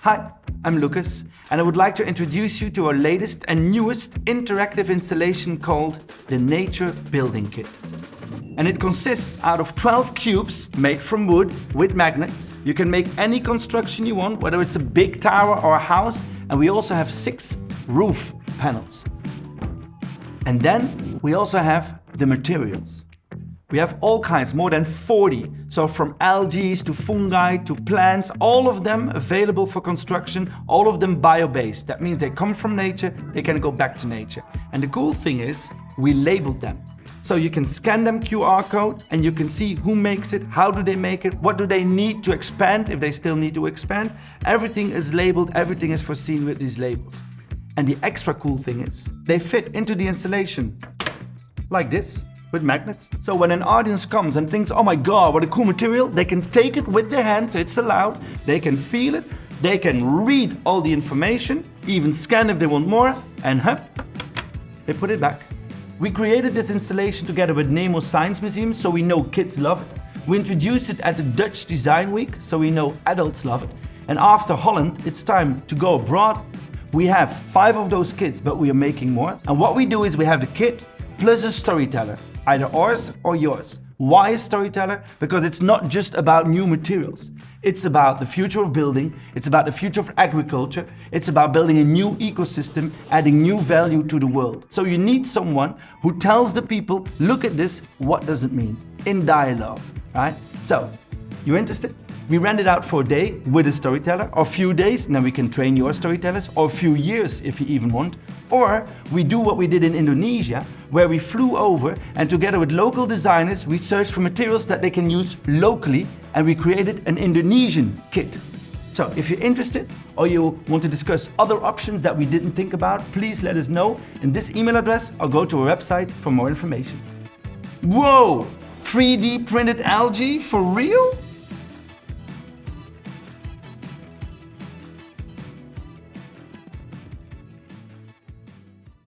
Hi, I'm Lucas, and I would like to introduce you to our latest and newest interactive installation called the Nature Building Kit. And it consists out of 12 cubes made from wood with magnets. You can make any construction you want, whether it's a big tower or a house, and we also have 6 roof panels. And then we also have the materials. We have all kinds, more than 40. So from algae to fungi to plants, all of them available for construction, all of them bio-based. That means they come from nature, they can go back to nature. And the cool thing is, we labeled them. So you can scan them QR code and you can see who makes it, how do they make it, what do they need to expand if they still need to expand. Everything is labeled, everything is foreseen with these labels. And the extra cool thing is, they fit into the installation like this, with magnets. So when an audience comes and thinks, oh my God, what a cool material, they can take it with their hands, it's allowed, they can feel it, they can read all the information, even scan if they want more, and they put it back. We created this installation together with Nemo Science Museum, so we know kids love it. We introduced it at the Dutch Design Week, so we know adults love it. And after Holland, it's time to go abroad. We have 5 of those kits, but we are making more. And what we do is we have the kit plus a storyteller, either ours or yours. Why a storyteller? Because it's not just about new materials. It's about the future of building, it's about the future of agriculture, it's about building a new ecosystem, adding new value to the world. So you need someone who tells the people, look at this, what does it mean? In dialogue, right? So, you're interested? We rent it out for a day with a storyteller, or a few days, and then we can train your storytellers, or a few years if you even want. Or we do what we did in Indonesia, where we flew over and together with local designers, we searched for materials that they can use locally, and we created an Indonesian kit. So if you're interested, or you want to discuss other options that we didn't think about, please let us know in this email address, or go to our website for more information. Whoa! 3D printed algae? For real?